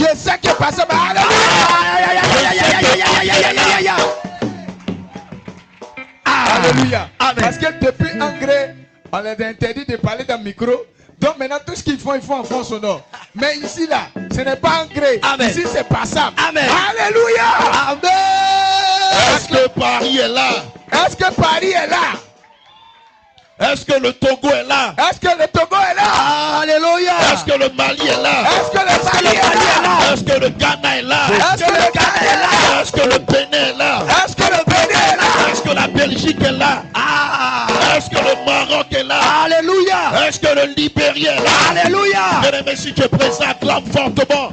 Je sais que pasteur. Alléluia. Parce que depuis Engrais, on les a interdit de parler dans le micro. Donc maintenant, tout ce qu'ils font, ils font en fond sonore. Mais ici, là, ce n'est pas Engrais. Ici, c'est passable. Amen. Alléluia. Amen. Est-ce que Paris est là? Est-ce que Paris est là? Est-ce que le Togo est là? Est-ce que le Togo est là? Alléluia. Est-ce que le Mali est là? Est-ce que le Mali est là? Est-ce que le Ghana est là? Est-ce que le Ghana est là? Est-ce que le Bénin est là? Est-ce que le Bénin est là? Est-ce que la Belgique est là? Est-ce que le Maroc est là? Alléluia. Est-ce que le Libéria est là? Alléluia. Bien-aimé, si tu es présent, acclame fortement.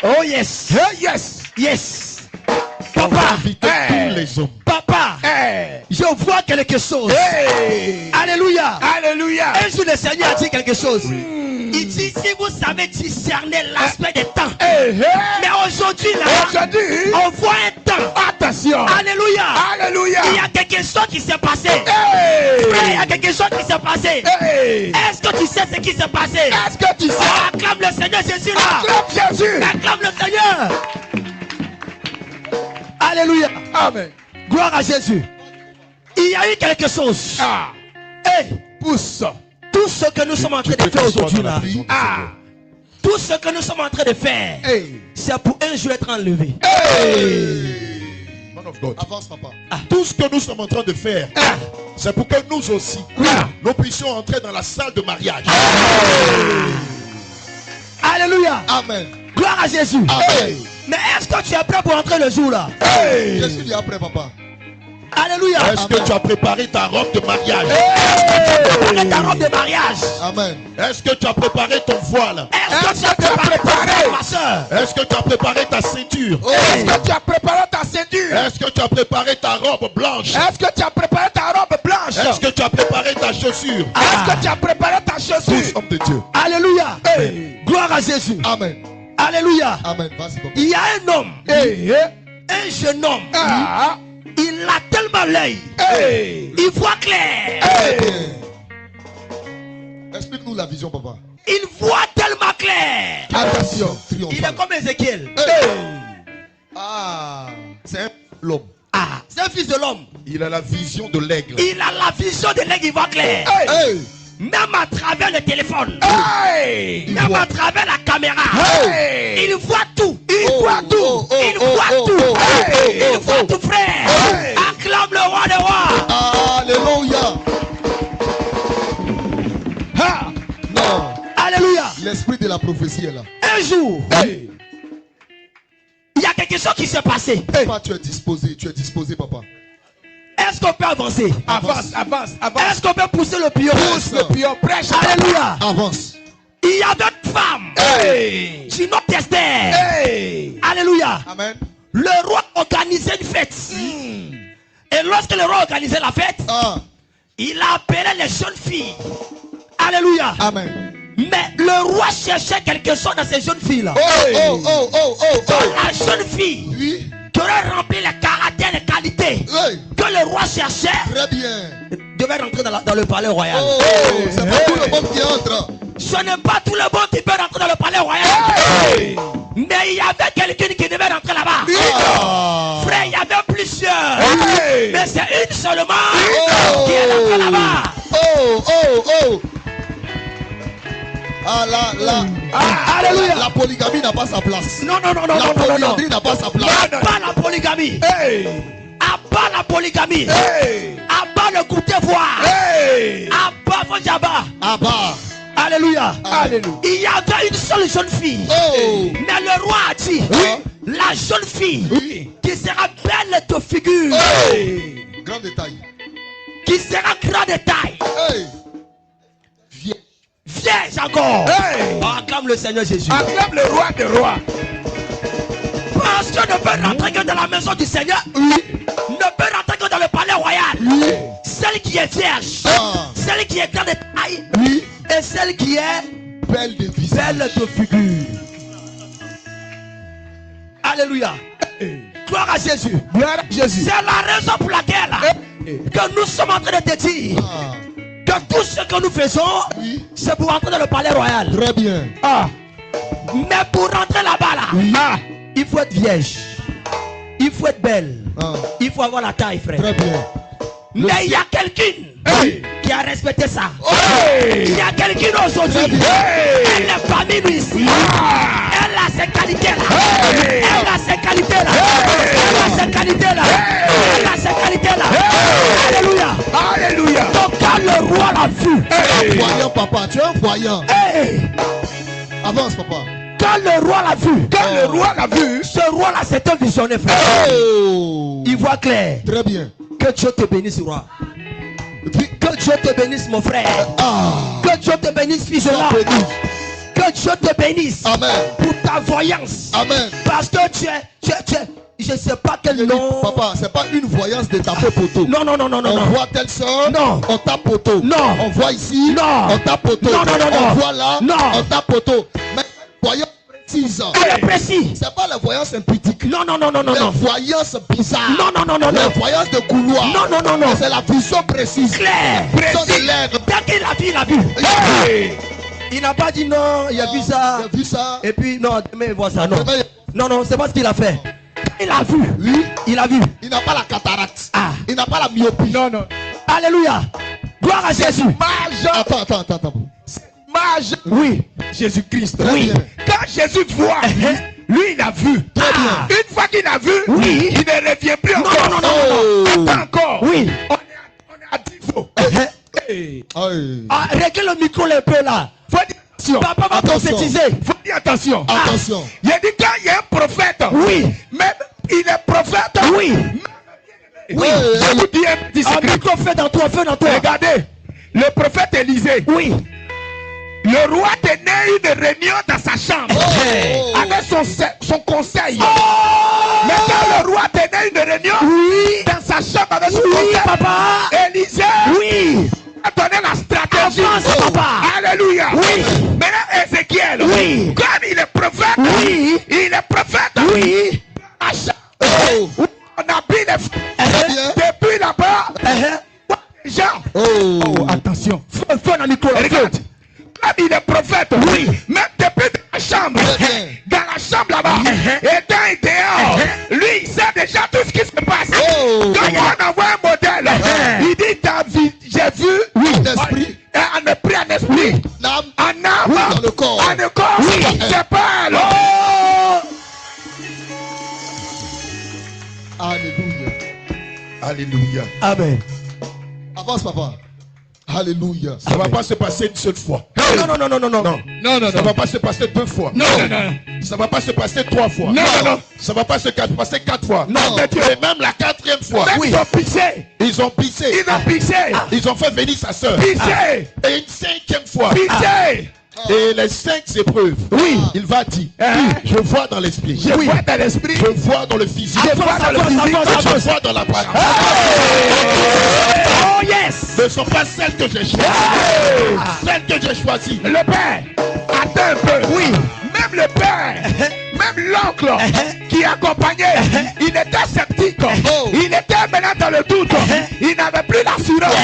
Oh yes. Yes. Yes. On va Papa. inviter tous les hommes. Papa. Je vois quelque chose. Alléluia. Alléluia. Un jour le Seigneur a dit quelque chose. Il dit si vous savez discerner l'aspect des temps. Mais aujourd'hui là, on voit un temps. Attention. Alléluia. Alléluia. Il y a quelque chose qui s'est passé. Il y a quelque chose qui s'est passé. Est-ce que tu sais ce qui s'est passé? Est-ce que tu sais? Acclame le Seigneur Jésus là. Acclame Jésus. Acclame le Seigneur. Alléluia. Amen. Gloire à Jésus. Il y a eu quelque chose. Pousse. Tout ce que nous sommes en train de faire aujourd'hui là. Tout ce que nous sommes en train de faire, c'est pour un jour être enlevé. Man of God. Avance, papa. Tout ce que nous sommes en train de faire, c'est pour que nous aussi, nous puissions entrer dans la salle de mariage. Alléluia. Amen. Gloire à Jésus. Amen. Mais est-ce que tu es prêt pour entrer le jour là? Je suis déjà prêt, papa. Alléluia. Est-ce que tu as préparé ta robe de mariage? Préparez ta robe de mariage. Amen. Est-ce que tu as préparé ton voile? Est-ce que tu as préparé ma soeur? Est-ce que tu as préparé ta ceinture? Est-ce que tu as préparé ta ceinture? Est-ce que tu as préparé ta robe blanche? Est-ce que tu as préparé ta robe blanche? Est-ce que tu as préparé ta chaussure? Est-ce que tu as préparé ta Tous chaussure? hommes de Dieu. Alléluia. Gloire à Jésus. Amen. Alléluia. Amen. Vas-y, papa. Il y a un homme, un jeune homme. Il a tellement l'œil. Il voit clair. Explique-nous la vision, papa. Il voit tellement clair. Attention. Il est comme Ézéchiel. C'est l'homme. C'est un fils de l'homme. Il a la vision de l'aigle. Il a la vision de l'aigle, il voit clair. Même à travers le téléphone. Même à travers la caméra. Il voit tout. Il voit tout. Il voit tout. Il voit tout, frère. Acclame le roi des rois. Alléluia. Non. Alléluia. L'esprit de la prophétie est là. Un jour, il y a quelque chose qui s'est passé. Papa, tu es disposé, papa. Est-ce qu'on peut avancer? Avance, avance, avance. Est-ce qu'on peut pousser le pion? Pousse le pion, prêche. Alléluia. Avance. Il y avait une femme qui nous testait. Alléluia. Amen. Le roi organisait une fête. Et lorsque le roi organisait la fête, il a appelé les jeunes filles. Alléluia. Amen. Mais le roi cherchait quelque chose dans ces jeunes filles-là. La jeune fille qui aurait rempli les caractères, les qualités que le roi cherchait, très bien, devait rentrer dans le palais royal. C'est pas tout le monde qui entre. Ce n'est pas tout le monde qui peut rentrer dans le palais royal. Mais il y avait quelqu'un qui devait rentrer là-bas. Frère, il y avait plusieurs. Mais c'est une seulement qui est rentrée là-bas. Alléluia. La polygamie n'a pas sa place. Non. La polyandrie n'a pas sa place. Pas la polygamie. Abat la polygamie. Abat le goûter-voir. Abat Fojaba. Abba. Alléluia. Alléluia. Il y avait une seule jeune fille. Mais le roi a dit, la jeune fille qui sera belle de figure. Grand détail. Qui sera grand de taille. Vierge encore. Acclame le Seigneur Jésus. Acclame le roi des rois. Parce que ne peut rentrer que dans la maison du Seigneur. Ne peut rentrer que dans le palais royal. Celle qui est vierge. Celle qui est grande de taille. Et celle qui est belle de visage. Belle de figure. Alléluia. Gloire à Jésus. Gloire à Jésus. C'est la raison pour laquelle que nous sommes en train de te dire que tout ce que nous faisons, c'est pour entrer dans le palais royal. Très bien. Mais pour rentrer là-bas, il faut être vierge. Il faut être belle. Il faut avoir la taille, frère. Très bien. Mais il y a quelqu'un qui a respecté ça. Il y a quelqu'un aujourd'hui. Elle est parmi nous ici. Elle a ses qualités-là. Elle a ses qualités-là. Elle a ses qualités-là. Elle a ses qualités-là. Alléluia. Alléluia. Donc quand le roi l'a vu. Tu es un voyant, papa. Tu es un voyant. Avance, papa. Quand le roi l'a vu. Quand le roi l'a vu. Ce roi-là, c'est un visionnaire, frère. Il voit clair. Très bien. Que Dieu te bénisse, roi. Que Dieu te bénisse, mon frère. Que Dieu te bénisse, fils de l'âme. Que Dieu te bénisse. Amen. Pour ta voyance. Amen. Parce que tu es, je ne sais pas quel nom. Papa, c'est pas une voyance de taper poteau. Non. On voit telle soeur. Non. On tape poteau. Non. On voit ici. Non. On tape poteau. Non. On voit là. Non. On tape poteau. Mais voyance précise. Elle est précise. C'est pas la voyance impudique. Non. La voyance bizarre. Non. La voyance de couloir. Non. C'est la vision précise. Claire. Précise. Dès qu'il a vu, il a vu. Il n'a pas dit non, il a vu ça. Il a vu ça. Et puis non, demain il voit ça. Non. Demain, Non, c'est pas ce qu'il a fait. Il a vu. Oui. Il a vu. Il n'a pas la cataracte. Ah. Il n'a pas la myopie. Non. Alléluia. Gloire à Jésus. Attends. Mage. Oui. Jésus-Christ. Oui. Quand Jésus voit, lui il a vu. Très bien. Une fois qu'il a vu, Oui. il ne revient plus encore. Non. Attends encore. Oui. On est à 10 fois. Hey. Réglez le micro un peu là. Faut dire attention. Papa va Attention. prophétiser. Faut dire attention. Attention. Il a dit quand il y a un prophète. Oui. Même il est prophète. Oui. Oui. Je vous dis un petit Un secret. micro fait dans toi, feu dans toi. Regardez. Le prophète Élisée. Oui. Le roi tenait une réunion dans sa chambre. Avec son conseil. Mais quand le roi tenait une réunion dans sa chambre avec son conseil, Papa. Élisée a donné la stratégie. Avance, papa. Alléluia. Oui. Maintenant Ézéchiel. Oui. Comme il est prophète. Oui. Il est prophète. Oui. À chambre. On a bien les depuis là-bas. Les gens. Attention. Feu dans le micro. Regarde. Comme il est prophète. Oui. Même depuis la chambre. Dans la chambre là-bas. Et dans dehors. Lui, il sait déjà tout ce qui se passe. Quand il en envoie un modèle. Il dit ta vie, j'ai vu. Oui. En esprit. En esprit, en esprit. En âme. Oui, dans le corps. En le corps. Oui. C'est pas elle. Alléluia. Alléluia. Amen. Avance, papa. Alléluia. Ça ne va pas se passer une seule fois. Non. Ça ne va pas se passer deux fois. Non. Ça ne va pas se passer trois fois. Non. Ça ne va pas se passer quatre fois. Non. Et même la quatrième fois. Même ils ont pissé. Ils ont pissé. Ils ont fait venir sa soeur. Pissé. Et une cinquième fois. Pissé. Et les 5 épreuves. Il va dire. Je vois dans l'esprit. Je vois dans l'esprit. Je vois dans le physique. Je vois dans le physique. Je vois dans la pratique. Oh yes. Ne sont pas celles que j'ai choisies. Celles que j'ai choisies. Le père, attends un peu. Oui. Même le père, même l'oncle qui accompagnait, il était sceptique. Il était maintenant dans le doute. Il n'avait plus l'assurance.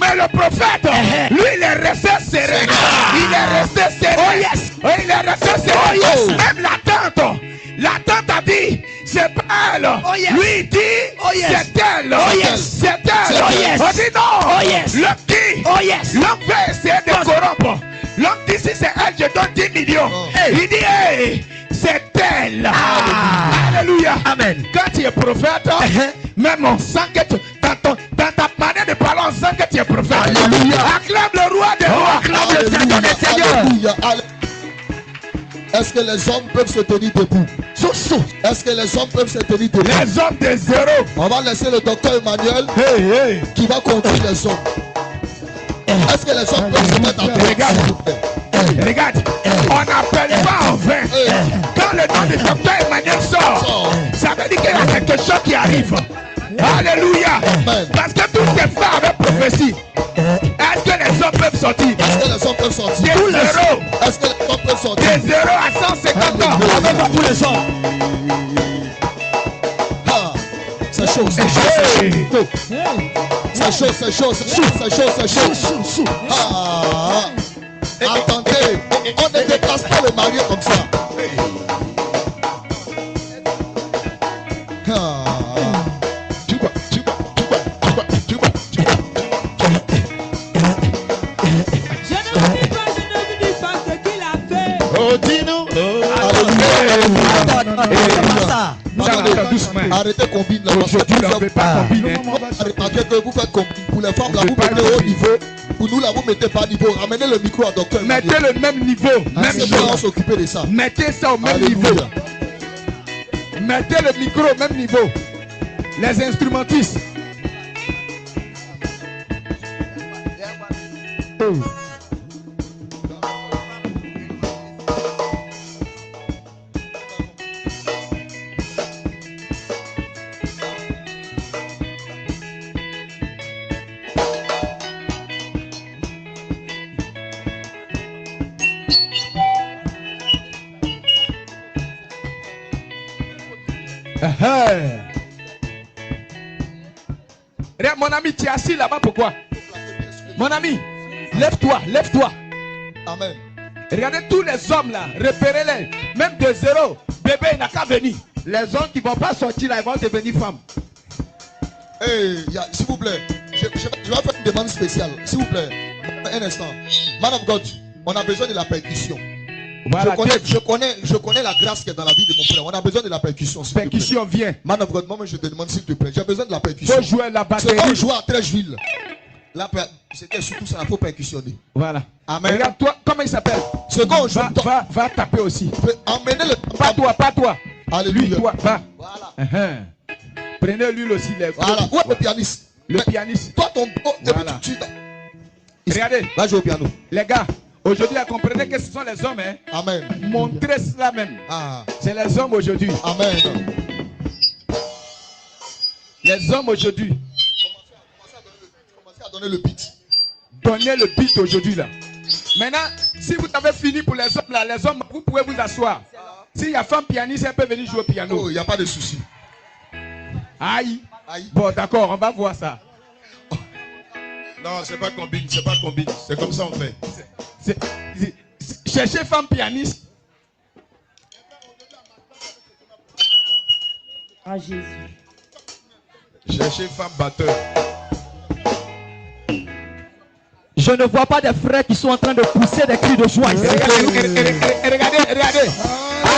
Mais le prophète, lui, il est resté serein. Il est resté serein. Oh yes. Il est resté serein. Oh yes. Même la tante a dit, c'est pas elle. Oh yes. Lui, il dit, c'est elle. Oh yes. C'est elle. Oh yes. On dit non. Oh yes. L'homme dit, Oh yes. l'homme veut essayer de corrompre. L'homme dit, si c'est elle, je donne 10 millions. Il dit, hey, c'est elle. Alléluia. Amen. Quand tu es prophète, même on sent que dans ta manière de parler, on sent que tu es prophète. Alléluia. Acclame le roi des rois. Acclame le Seigneur des seigneurs. Alléluia. Est-ce que les hommes peuvent se tenir debout? Est-ce que les hommes peuvent se tenir debout? Les hommes de zéro. On va laisser le docteur Emmanuel qui va conduire les hommes. Est-ce que les hommes peuvent se mettre en place? Regarde, on n'appelle pas en vain. Quand le nom du docteur Emmanuel sort, ça veut dire qu'il y a quelque chose qui arrive. Alléluia. Parce que tout est fait avec prophétie. Est-ce que les hommes peuvent sortir? Est-ce que les hommes peuvent sortir? Des zéros. Est-ce que les hommes peuvent sortir? Des 0 à 150 ans. Avec tous les hommes. Ah, c'est chaud. C'est chaud, c'est chaud, c'est chaud, c'est chaud, c'est chaud. Ah, attendez, on ne déplace pas le marié comme ça. Arrêtez combine là. Aujourd'hui, vous ne pas combiner. Remarquez que vous faites combine. Pour les femmes là, vous mettez au niveau. Pour nous là, vous ne mettez pas niveau. Ramenez le micro à docteur. Mettez le même niveau. Même chose. On va s'occuper de ça. Mettez ça au même niveau. Mettez le micro au même niveau. Les instrumentistes. Mon ami, tu es assis là-bas, pourquoi? Mon ami, lève-toi, lève-toi. Amen. Regardez tous les hommes là, repérez-les. Même de zéro, bébé il n'a qu'à venir. Les hommes qui ne vont pas sortir là, ils vont devenir femmes. Hey, s'il vous plaît, je vais faire une demande spéciale. S'il vous plaît, un instant. Man of God, on a besoin de la percussion. Voilà, je connais la grâce qui est dans la vie de mon frère. On a besoin de la percussion. Percussion, viens. Man of God, moi je te demande s'il te plaît. J'ai besoin de la percussion. Faut jouer la batterie. C'est comme jouer à Trècheville. C'était surtout ça, il faut percussionner. Voilà. Amen. Regarde toi, comment il s'appelle? Va taper aussi. Emmenez le. Pas toi. Alléluia. Lui, toi, va. Voilà. Prenez l'huile aussi. Voilà. Où est le pianiste? Le pianiste. Toi, ton. Voilà. Regardez. Va jouer au piano. Les gars. Aujourd'hui, comprenez que ce sont les hommes. Hein? Amen. Montrez cela même. Ah. C'est les hommes aujourd'hui. Amen. Les hommes aujourd'hui. Commencez à donner le beat. Donnez le beat aujourd'hui là. Maintenant, si vous avez fini pour les hommes là, les hommes, vous pouvez vous asseoir. S'il y a femme pianiste, elle peut venir jouer au piano. Oh, il n'y a pas de souci. Aïe. Bon, d'accord, on va voir ça. Non, c'est pas combine, c'est comme ça on fait. Cherchez femme pianiste. Ah Jésus. Cherchez femme batteur. Je ne vois pas des frères qui sont en train de pousser des cris de joie ici. Regardez.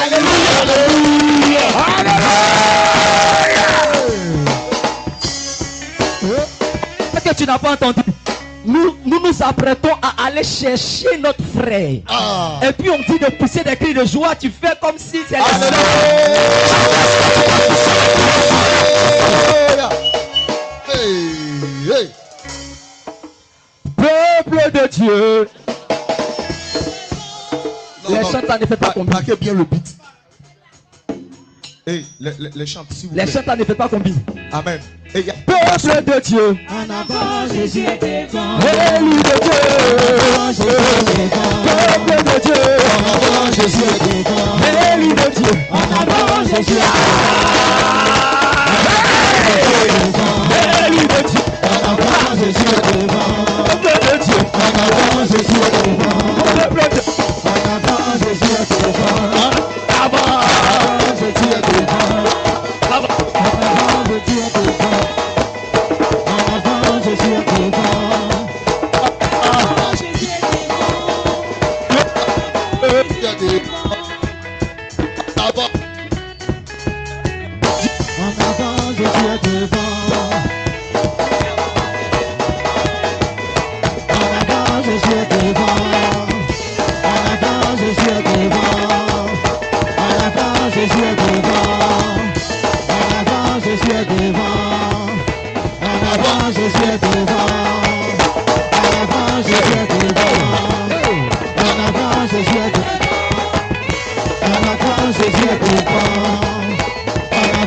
Alléluia. Est-ce que tu n'as pas entendu? Nous nous apprêtons à aller chercher notre frère. Ah. Et puis on dit de pousser des cris de joie. Tu fais comme si c'est la Hey. Peuple de Dieu. Les chanteurs ne font pas combien. Marquez bien le beat. Hey, les chants, s'il vous plaît. Les chanteurs ne font pas combien. Amen. Hey, peuple de Dieu. En avant, Jésus est devant. Élu de Dieu. Peuple de Dieu. En avant, Jésus est devant. Élu de Dieu. En avant, Jésus est devant. Élu de Dieu. En avant, Jésus est devant. Peuple de Dieu. En avant, Jésus est devant. Peuple de Dieu. En avant, Jésus est devant. Avant. Jésus est devant. En avant, Jésus est devant. En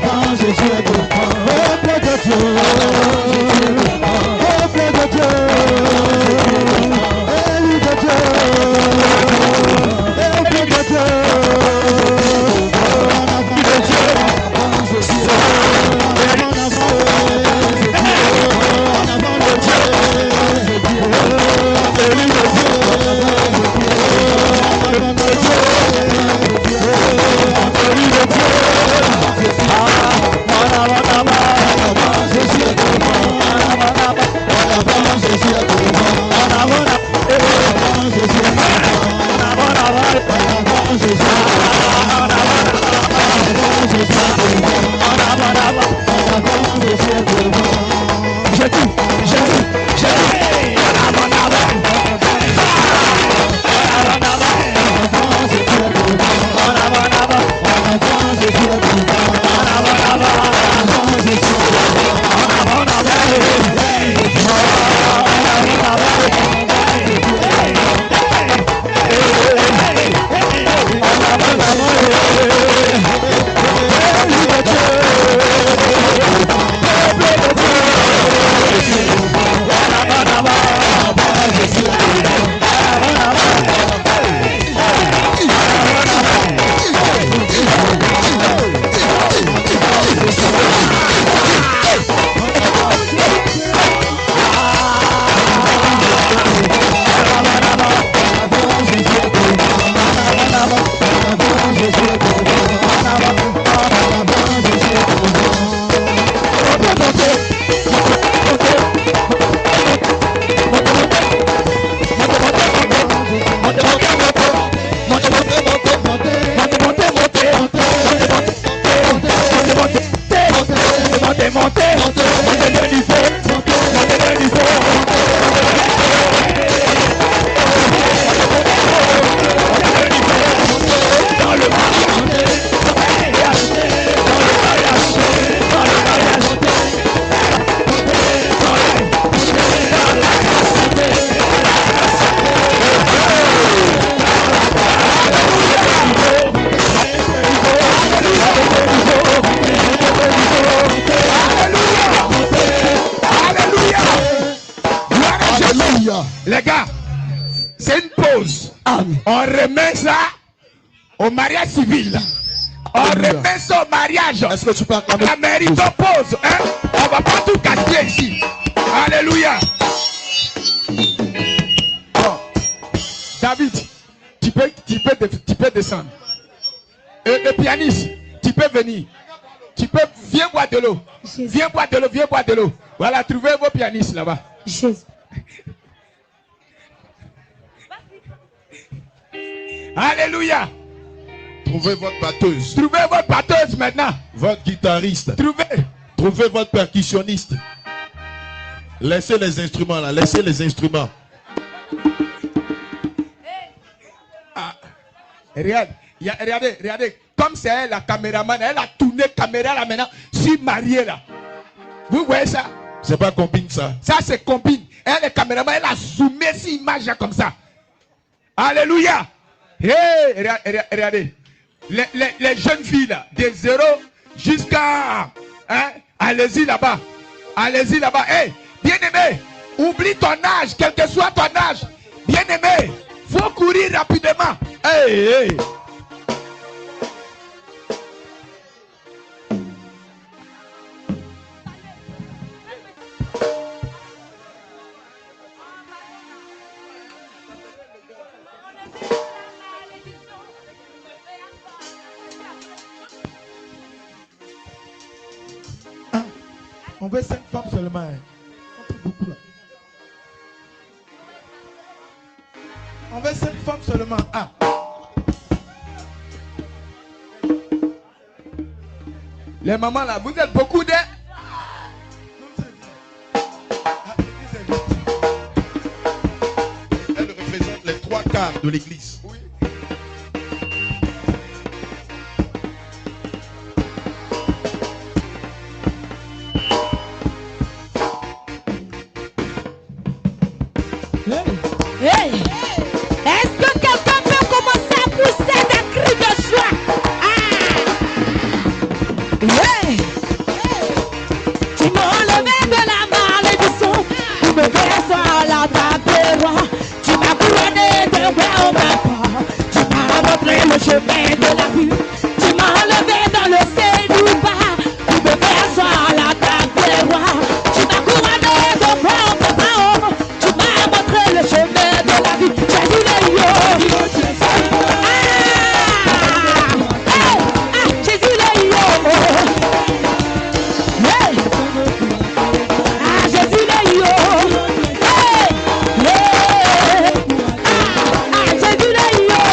avant, Jésus est devant. On remet ça au mariage civil. On remet ça au mariage. Est-ce que tu peux acclamer? La mairie t'oppose. Hein? On va pas tout casser ici. Alléluia. Bon. David, tu peux descendre. Le pianiste, tu peux venir. Viens boire de l'eau. Viens boire de l'eau. Voilà, trouvez vos pianistes là-bas. Alléluia. Trouvez votre batteuse. Trouvez votre batteuse maintenant. Votre guitariste. Trouvez votre percussionniste. Laissez les instruments là. Laissez les instruments. Ah. Regardez. Comme c'est elle la caméraman, elle a tourné caméra là maintenant sur Marie là. Vous voyez ça? C'est pas combine ça. Ça c'est combine. Elle est caméraman, elle a zoomé sur image là, comme ça. Alléluia. Hey, regardez. Les jeunes filles là, de 0 jusqu'à... Hein, allez-y là-bas. Allez-y là-bas. Hey, bien-aimé, oublie ton âge, quel que soit ton âge. Bien-aimé, faut courir rapidement. Hey. On veut 5 femmes seulement. Hein. Beaucoup, là. On veut 5 femmes seulement. Ah. Les mamans là, vous êtes beaucoup de... Elle représente les 3/4 de l'église. Oui. Hey. Est-ce que quelqu'un peut commencer à pousser des cris de joie? Hey. Tu m'as enlevé de la malédiction, tu me fais à la table, tu m'as couronné de roi au matin, tu m'as montré le chemin de la vie, tu m'as enlevé dans le sein du bas, tu me fais à la table, tu m'as couronné de roi au matin, tu m'as montré le chemin de la vie. Jésus le yo. Jésus le yo. Jésus le yo. Jésus le yo.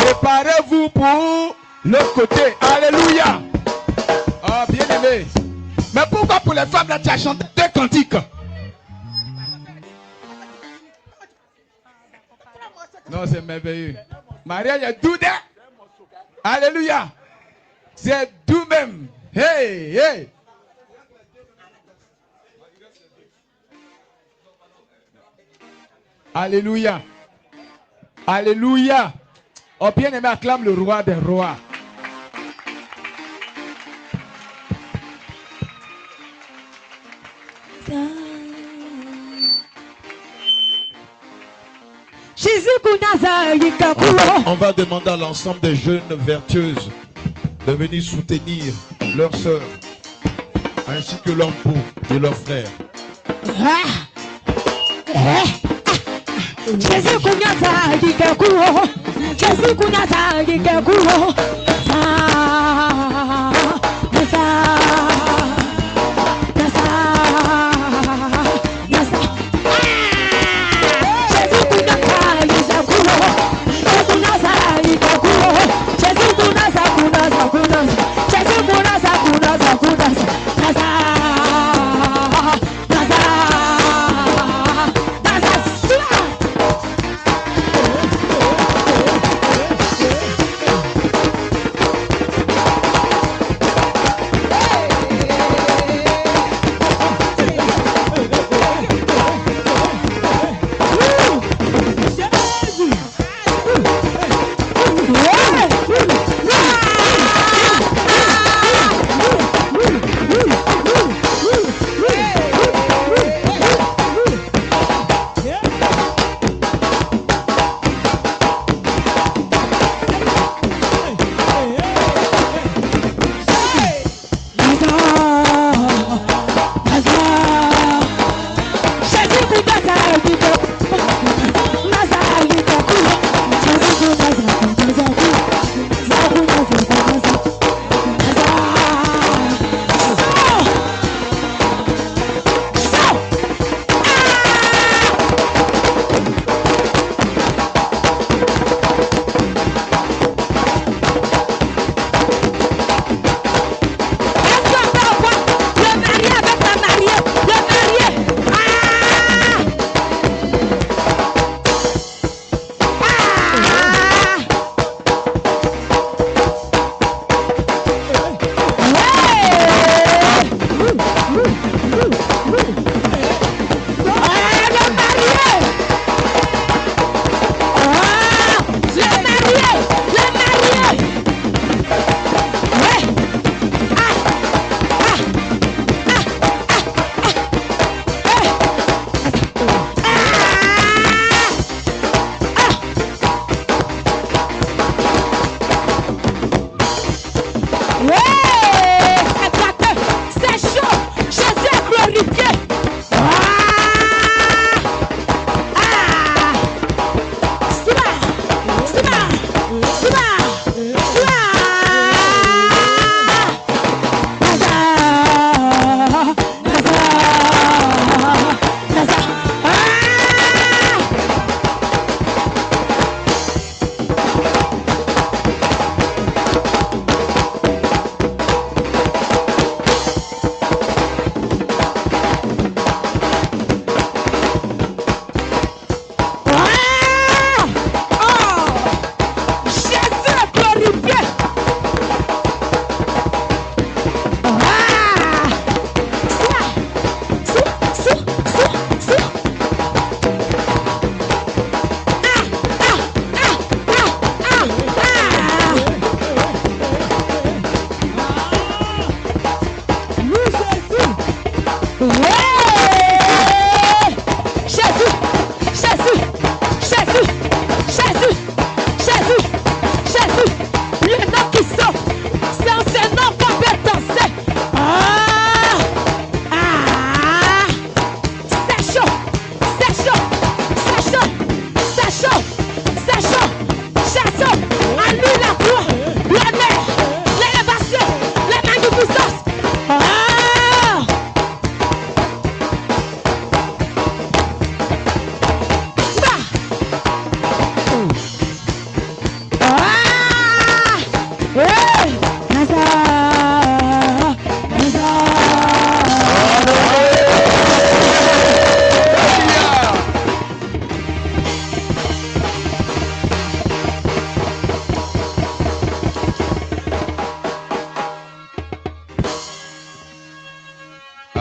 Préparez-vous pour l'autre côté. Alléluia. Oh, bien aimé. Mais pourquoi pour les femmes là tu as chanté 2 cantiques? Non, c'est merveilleux. Maria, il y a tout là. Alléluia. C'est tout même. Hey, hey. Alléluia. Alléluia. Oh, bien aimé, acclame le roi des rois. On va demander à l'ensemble des jeunes vertueuses de venir soutenir leurs sœurs ainsi que leurs beaux et leurs frères. Jésus kunyata dikekuo, Jésus kunyata dikekuo,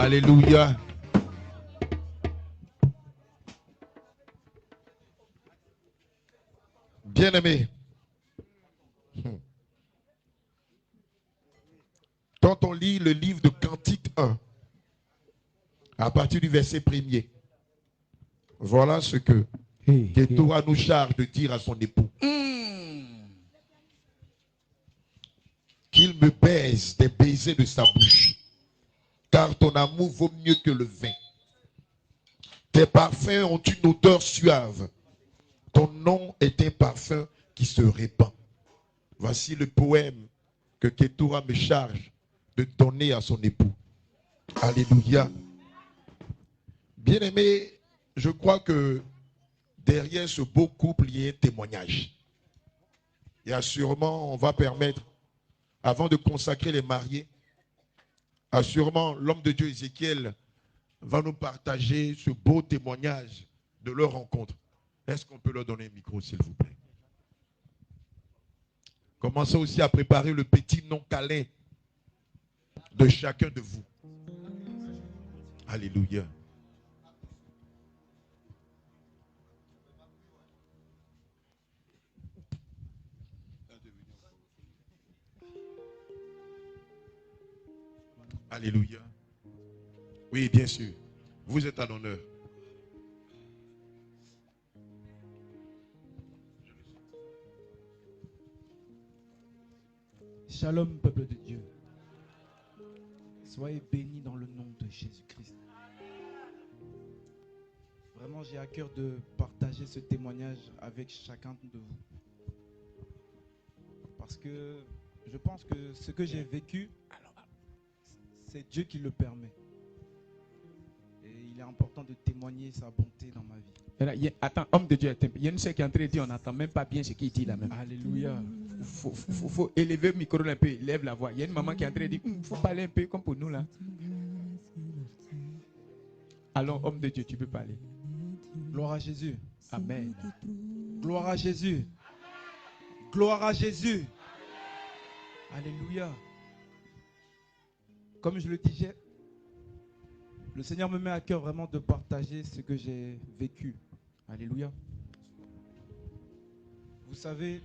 Alléluia. Bien-aimé, quand on lit le livre de Cantique 1, à partir du verset 1er, voilà ce que Ketura nous charge de dire à son époux. Qu'il me baise des baisers de sa bouche, car ton amour vaut mieux que le vin. Tes parfums ont une odeur suave. Ton nom est un parfum qui se répand. Voici le poème que Ketura me charge de donner à son époux. Alléluia. Bien-aimé, je crois que derrière ce beau couple, il y a un témoignage. Et assurément, on va permettre, avant de consacrer les mariés, assurément, l'homme de Dieu Ézéchiel va nous partager ce beau témoignage de leur rencontre. Est-ce qu'on peut leur donner un micro, s'il vous plaît? Commencez aussi à préparer le petit nom câlin de chacun de vous. Alléluia. Alléluia. Oui, bien sûr. Vous êtes à l'honneur. Shalom, peuple de Dieu. Soyez bénis dans le nom de Jésus-Christ. Vraiment, j'ai à cœur de partager ce témoignage avec chacun de vous. Parce que je pense que ce que j'ai vécu, c'est Dieu qui le permet. Et il est important de témoigner sa bonté dans ma vie. Attends, homme de Dieu, il y a une sœur qui est en train de dire, on n'entend même pas bien ce qu'il dit là même. Alléluia. Faut élever le micro un peu, lève la voix. Il y a une maman qui est en train de dire, faut parler un peu comme pour nous là. Alors, homme de Dieu, tu peux parler. Gloire à Jésus. Amen. Gloire à Jésus. Gloire à Jésus. Alléluia. Comme je le disais, le Seigneur me met à cœur vraiment de partager ce que j'ai vécu. Alléluia. Vous savez,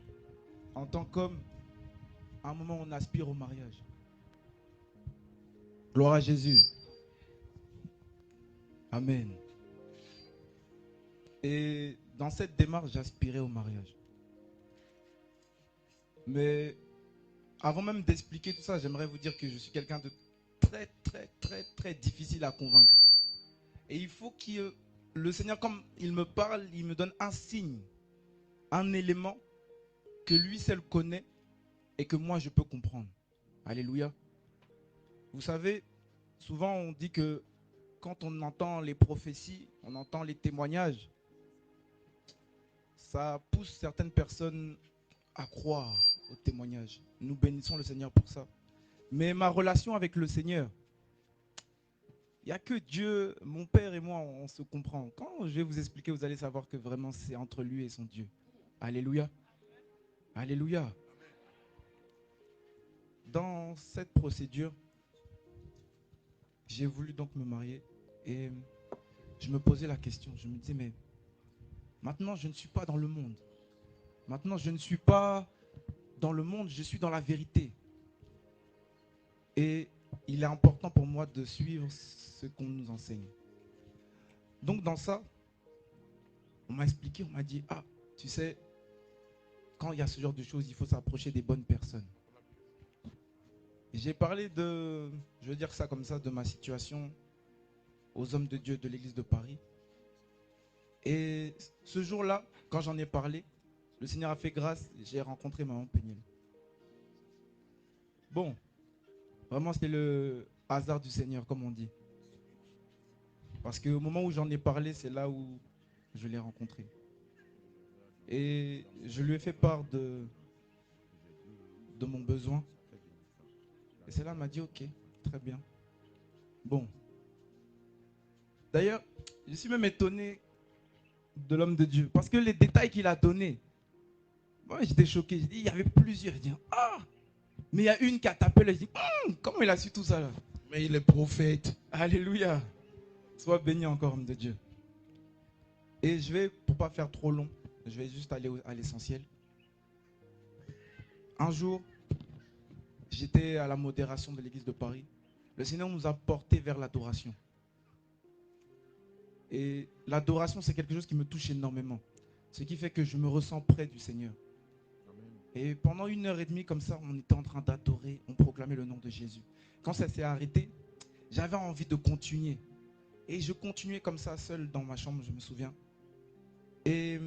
en tant qu'homme, à un moment on aspire au mariage. Gloire à Jésus. Amen. Et dans cette démarche, j'aspirais au mariage. Mais avant même d'expliquer tout ça, j'aimerais vous dire que je suis quelqu'un de très difficile à convaincre. Et il faut que le Seigneur, comme il me parle, il me donne un signe, un élément que lui seul connaît et que moi je peux comprendre. Alléluia. Vous savez, souvent on dit que quand on entend les prophéties, on entend les témoignages, ça pousse certaines personnes à croire aux témoignages. Nous bénissons le Seigneur pour ça. Mais ma relation avec le Seigneur, il n'y a que Dieu, mon Père et moi, on se comprend. Quand je vais vous expliquer, vous allez savoir que vraiment c'est entre lui et son Dieu. Alléluia. Alléluia. Dans cette procédure, j'ai voulu donc me marier et je me posais la question. Je me disais, mais maintenant je ne suis pas dans le monde. Maintenant je ne suis pas dans le monde, je suis dans la vérité. Et il est important pour moi de suivre ce qu'on nous enseigne. Donc dans ça, on m'a expliqué, on m'a dit, ah, tu sais, quand il y a ce genre de choses, il faut s'approcher des bonnes personnes. J'ai parlé de, je veux dire ça comme ça, de ma situation aux hommes de Dieu de l'église de Paris. Et ce jour-là, quand j'en ai parlé, le Seigneur a fait grâce, j'ai rencontré maman Péniel. Bon, vraiment c'était le hasard du Seigneur, comme on dit. Parce qu'au moment où j'en ai parlé, c'est là où je l'ai rencontré. Et je lui ai fait part de mon besoin. Et c'est là, elle m'a dit, ok, très bien. Bon. D'ailleurs, je suis même étonné de l'homme de Dieu. Parce que les détails qu'il a donnés, moi j'étais choqué. J'ai dit, il y avait plusieurs. Je dis, ah, mais il y a une qui a tapé là. Je dis, comment il a su tout ça là? Mais il est prophète. Alléluia. Sois béni encore, homme de Dieu. Et je vais, pour pas faire trop long, je vais juste aller à l'essentiel. Un jour, j'étais à la modération de l'église de Paris. Le Seigneur nous a portés vers l'adoration. Et l'adoration, c'est quelque chose qui me touche énormément. Ce qui fait que je me ressens près du Seigneur. Et pendant 1h30 comme ça, on était en train d'adorer, on proclamait le nom de Jésus. Quand ça s'est arrêté, j'avais envie de continuer. Et je continuais comme ça, seul dans ma chambre, je me souviens. Et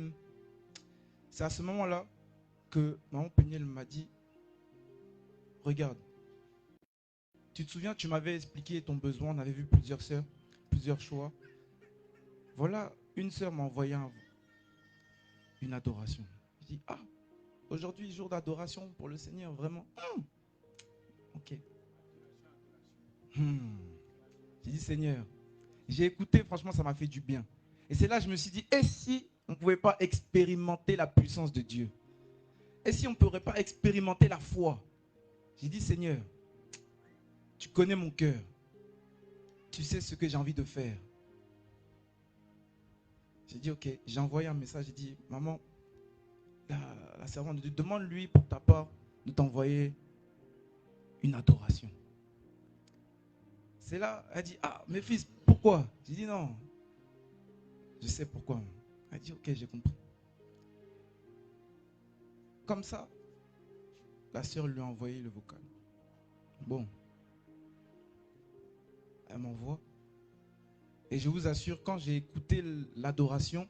c'est à ce moment-là que maman Peniel m'a dit, regarde, tu te souviens, tu m'avais expliqué ton besoin, on avait vu plusieurs sœurs, plusieurs choix. Voilà, une sœur m'a envoyé une adoration. Je dis, ah, aujourd'hui, jour d'adoration pour le Seigneur, vraiment. Ok. J'ai dit, Seigneur, j'ai écouté, franchement, ça m'a fait du bien. Et c'est là que je me suis dit, et si on ne pouvait pas expérimenter la puissance de Dieu? Et si on ne pourrait pas expérimenter la foi? J'ai dit, Seigneur, tu connais mon cœur. Tu sais ce que j'ai envie de faire. J'ai dit, ok, j'ai envoyé un message, j'ai dit, maman, la servante de Dieu, demande-lui pour ta part de t'envoyer une adoration. C'est là, elle dit, ah, mes fils, pourquoi? J'ai dit, non, je sais pourquoi. Elle dit, ok, j'ai compris. Comme ça, la sœur lui a envoyé le vocal. Bon, elle m'envoie. Et je vous assure, quand j'ai écouté l'adoration,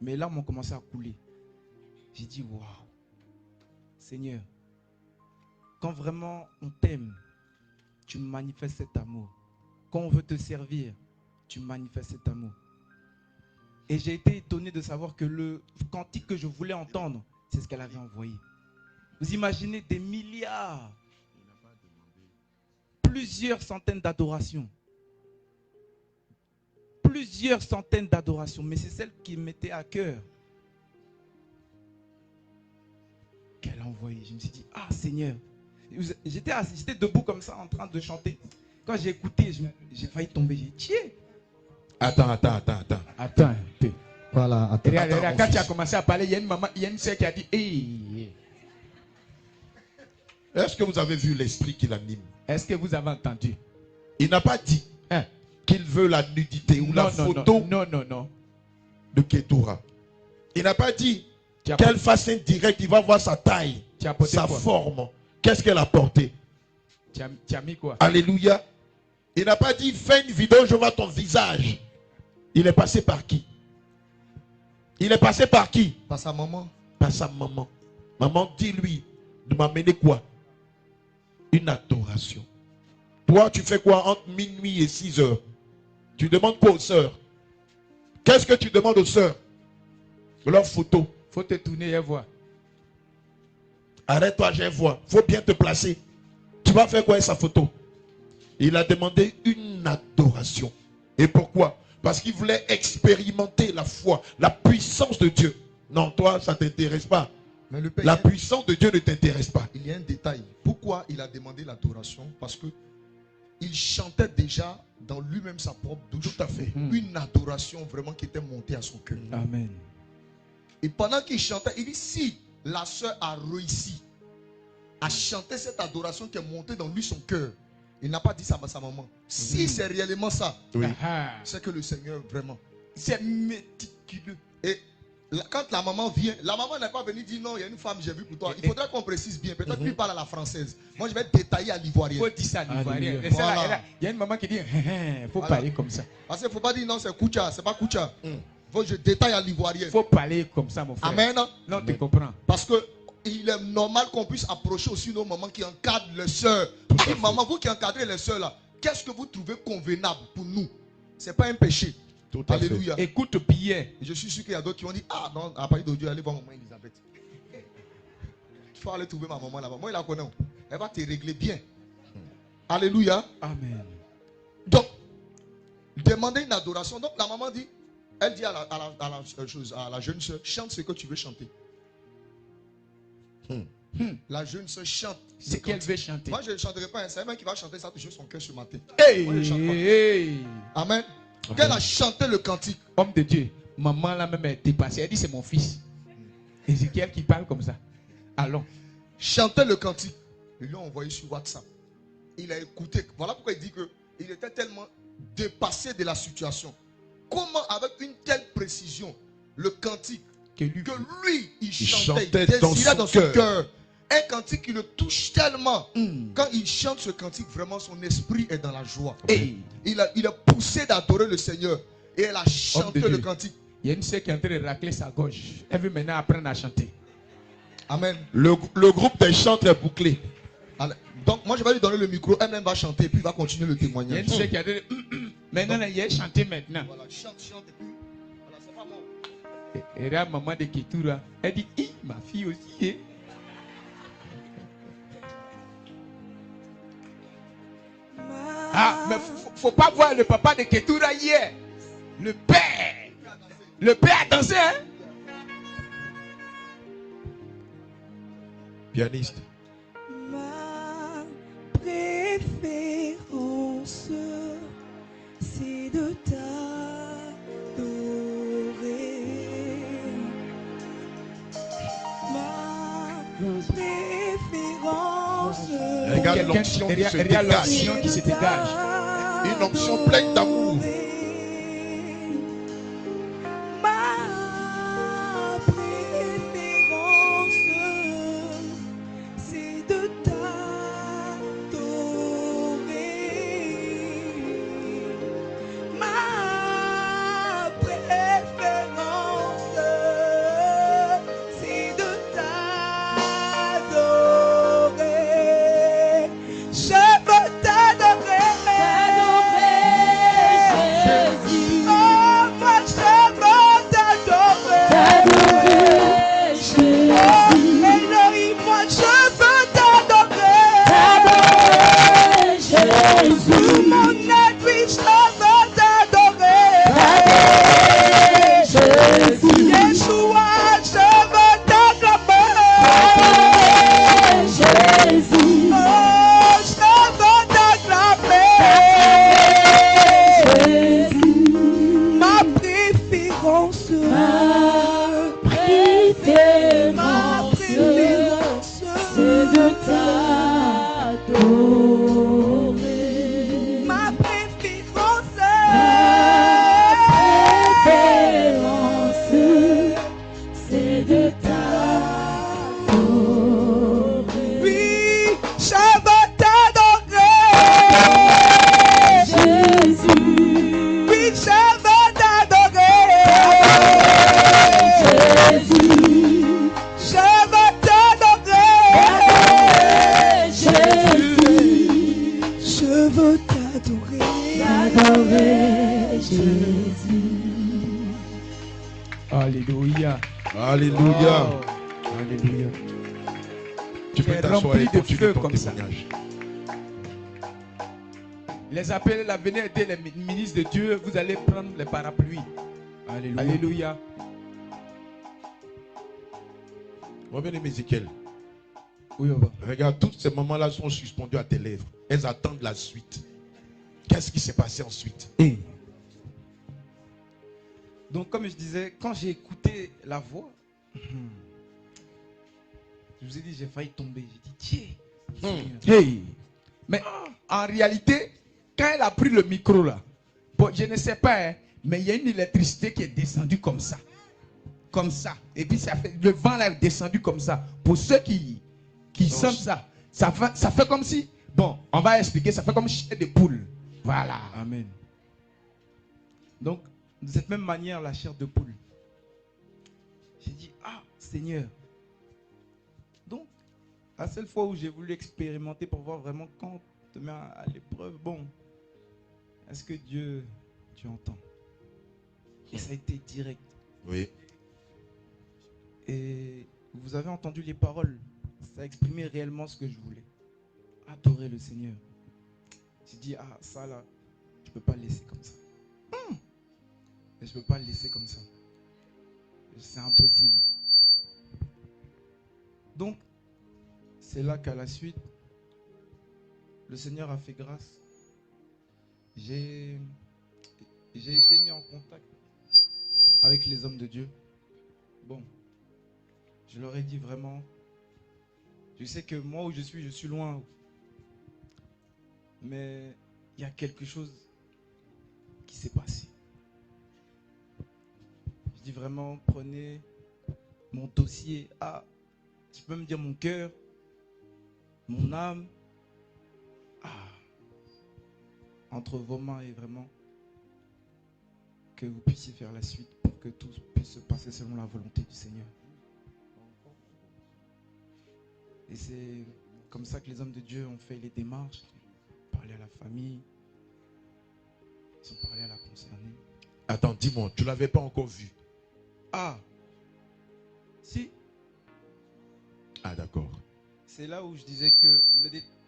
mes larmes ont commencé à couler. J'ai dit, waouh, Seigneur, quand vraiment on t'aime, tu manifestes cet amour. Quand on veut te servir, tu manifestes cet amour. Et j'ai été étonné de savoir que le cantique que je voulais entendre, c'est ce qu'elle avait envoyé. Vous imaginez des milliards, plusieurs centaines d'adorations. Plusieurs centaines d'adorations, mais c'est celle qui mettait à cœur qu'elle a envoyée. Je me suis dit, ah Seigneur, j'étais debout comme ça en train de chanter. Quand j'ai écouté, j'ai failli tomber. J'ai dit, tiens. Attends. Attends un peu. Voilà, attends. Regarde, quand tu as commencé à parler, il y a une maman, il y a une sœur qui a dit, hey. Est-ce que vous avez vu l'esprit qui l'anime? Est-ce que vous avez entendu? Il n'a pas dit qu'il veut la nudité ou la photo de Ketura. Il n'a pas dit qu'elle fasse un direct, il va voir sa taille, sa forme. Qu'est-ce qu'elle a porté? Tu as mis quoi? Alléluia. Il n'a pas dit fais une vidéo, je vois ton visage. Il est passé par qui? Il est passé par qui? Par sa maman. Par sa maman. Maman, dis-lui de m'amener quoi? Une adoration. Toi, tu fais quoi entre minuit et 6 heures? Tu demandes quoi aux sœurs? Qu'est-ce que tu demandes aux sœurs? Leur photo. Faut te tourner et voir. Arrête-toi, j'ai voir. Faut bien te placer. Tu vas faire quoi avec sa photo? Il a demandé une adoration. Et pourquoi? Parce qu'il voulait expérimenter la foi, la puissance de Dieu. Non, toi, ça ne t'intéresse pas. Mais le Père, la puissance de Dieu ne t'intéresse pas. Il y a un détail. Pourquoi il a demandé l'adoration? Parce que il chantait déjà dans lui-même sa propre douche. Tout à fait. Une adoration vraiment qui était montée à son cœur. Amen. Et pendant qu'il chantait, il dit, si la sœur a réussi à chanter cette adoration qui est montée dans lui son cœur, il n'a pas dit ça à sa maman. Si c'est réellement ça, c'est que le Seigneur vraiment, c'est méticuleux. Et quand la maman vient, la maman n'est pas venue dire non, il y a une femme, j'ai vu pour toi. Il faudrait qu'on précise bien. Peut-être qu'il parle à la française. Moi, je vais détailler à l'ivoirienne. Il faut dire ça à l'ivoirienne. Voilà. Il y a une maman qui dit, il faut parler comme ça. Parce qu'il ne faut pas dire non, c'est Koucha, c'est pas Koucha. Faut que je détaille à l'ivoirienne. Il faut parler comme ça, mon frère. Amen. Non, tu comprends. Parce que il est normal qu'on puisse approcher aussi nos mamans qui encadrent les sœurs. Et maman, vous qui encadrez les sœurs là, qu'est-ce que vous trouvez convenable pour nous? Ce n'est pas un péché. Tout à Alléluia. Fait. Écoute bien. Et je suis sûr qu'il y a d'autres qui vont dire, ah non, à partir d'aujourd'hui, allez voir maman Elisabeth. Tu faut aller trouver ma maman là-bas. Moi, il la connaît. Elle va te régler bien. Alléluia. Amen. Donc, demander une adoration. Donc, la maman dit, elle dit à la jeune soeur, chante ce que tu veux chanter. La jeune sœur chante. C'est qu'elle veut chanter. Moi, je ne chanterai pas. C'est elle qui va chanter, ça touche son cœur ce matin. Hey, Moi, je chante pas. hey. Amen. Qu'elle a chanté le cantique. Homme de Dieu, maman là même est dépassée. Elle dit c'est mon fils. Ézéchiel qui parle comme ça. Allons. Chanter le cantique. Ils l'ont envoyé sur WhatsApp. Il a écouté. Voilà pourquoi il dit qu'il était tellement dépassé de la situation. Comment, avec une telle précision, le cantique que lui il chantait, il désirait dans son cœur. Un cantique qui le touche tellement. Quand il chante ce cantique, vraiment son esprit est dans la joie. Et il a poussé d'adorer le Seigneur. Et elle a chanté le cantique. Il y a une sœur qui est en train de racler sa gorge. Elle veut maintenant apprendre à chanter. Amen. Le groupe des chants est bouclé. Donc moi je vais lui donner le micro. Elle-même va chanter et puis il va continuer le témoignage. Il y a une sœur qui a dit maintenant il a chanté maintenant. Voilà, chante et puis voilà, c'est pas bon. Et là, maman de Ketura, elle dit, ma fille aussi. Hein? Ah, mais faut pas voir le papa de Ketura hier. Le père a dansé. Hein? Pianiste. Ma préférence, c'est de t'adorer. Ma préférence, Regarde l'onction qui se dégage. Une onction pleine d'amour. ma préférence, c'est de t'adorer. Ma préférence, c'est de t'adorer. Je veux t'adorer. Oh, moi je veux t'adorer. Oh, Elohim, moi je veux t'adorer. Mon aide, oui, je veux t'adorer. Yeshua, je veux t'acclamer. Oh, je veux t'acclamer. Ma préférence, c'est de t'adorer. Ma préférence, c'est de t'adorer. Oui, je veux t'adorer. Oui, je veux t'adorer. Je veux t'adorer. Je veux t'adorer. Alléluia. Alléluia. Alléluia. Tu peux est t'asseoir et rempli de continuer feu ton comme ça. témoignage. Les appels à venir aider les ministres de Dieu. Vous allez prendre les parapluies. Alléluia. Alléluia. Mon bien-aimé Ézéchiel, Oui, papa. regarde, tous ces moments-là sont suspendus à tes lèvres. Elles attendent la suite. Qu'est-ce qui s'est passé ensuite? Donc, comme je disais, quand j'ai écouté la voix, je vous ai dit, j'ai failli tomber. J'ai dit, tiens. Hey. Mais en réalité, quand elle a pris le micro là, bon, je ne sais pas, hein, mais il y a une électricité qui est descendue comme ça. Comme ça. Et puis ça fait, le vent là est descendu comme ça. Pour ceux qui sentent ça, ça fait comme si, bon, on va expliquer, ça fait comme chier de poule. Voilà. Amen. Donc, de cette même manière, la chair de poule. J'ai dit, ah, Seigneur. Donc, la seule fois où j'ai voulu expérimenter pour voir vraiment quand on te met à l'épreuve, bon, est-ce que Dieu, tu entends? Et ça a été direct. Oui. Et vous avez entendu les paroles. Ça a exprimé réellement ce que je voulais. Adorer le Seigneur. J'ai dit, ah, ça là, je ne peux pas le laisser comme ça. Et je ne peux pas le laisser comme ça. C'est impossible. Donc, c'est là qu'à la suite, le Seigneur a fait grâce. J'ai été mis en contact avec les hommes de Dieu. Bon, je leur ai dit vraiment, je sais que moi où je suis loin. Mais il y a quelque chose qui s'est passé. Je dis vraiment, prenez mon dossier, tu peux me dire mon cœur, mon âme, entre vos mains et vraiment que vous puissiez faire la suite pour que tout puisse se passer selon la volonté du Seigneur. Et c'est comme ça que les hommes de Dieu ont fait les démarches, parlé à la famille, ils ont parlé à la concernée. Attends, dis-moi, tu ne l'avais pas encore vu? Si. D'accord. C'est là où je disais que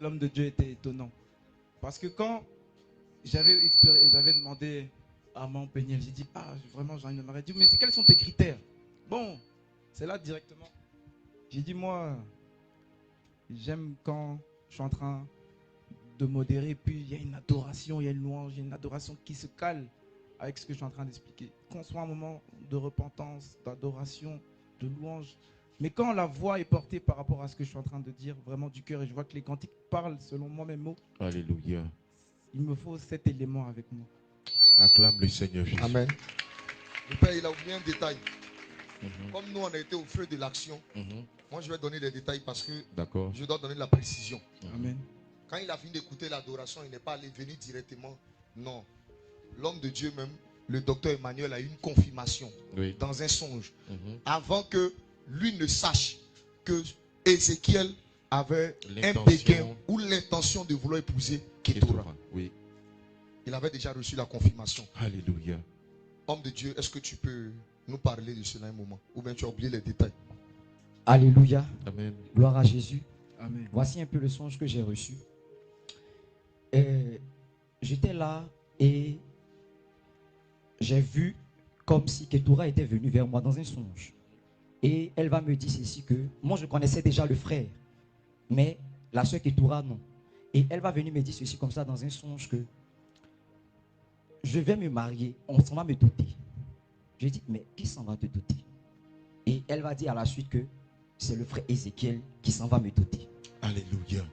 l'homme de Dieu était étonnant. Parce que quand j'avais demandé à mon Péniel, j'ai dit, vraiment, j'en ai marre. Il dit, mais quels sont tes critères? Bon, c'est là directement. J'ai dit, moi, j'aime quand je suis en train de modérer, puis il y a une adoration, il y a une louange, il y a une adoration qui se cale avec ce que je suis en train d'expliquer. Qu'on soit un moment de repentance, d'adoration, de louange. Mais quand la voix est portée par rapport à ce que je suis en train de dire, vraiment du cœur, et je vois que les cantiques parlent selon moi mes mots. Alléluia. Il me faut cet élément avec moi. Acclame le Seigneur Jésus. Amen. Le Père, il a oublié un détail. Comme nous, on a été au feu de l'action, moi, je vais donner les détails parce que je dois donner la précision. Amen. Quand il a fini d'écouter l'adoration, il n'est pas allé venir directement. Non. L'homme de Dieu même, le docteur Emmanuel, a eu une confirmation dans un songe. Avant que lui ne sache que Ézéchiel avait un béguin ou l'intention de vouloir épouser Ketura. Oui. Il avait déjà reçu la confirmation. Alléluia. Homme de Dieu, est-ce que tu peux nous parler de cela un moment? Ou bien tu as oublié les détails? Alléluia. Amen. Gloire à Jésus. Amen. Voici un peu le songe que j'ai reçu. J'étais là et j'ai vu comme si Ketura était venue vers moi dans un songe. Et elle va me dire ceci que moi je connaissais déjà le frère, mais la soeur Ketura non. Et elle va venir me dire ceci comme ça dans un songe que je vais me marier, on s'en va me doter. Je dis, mais qui s'en va te doter? Et elle va dire à la suite que c'est le frère Ézéchiel qui s'en va me doter. Alléluia.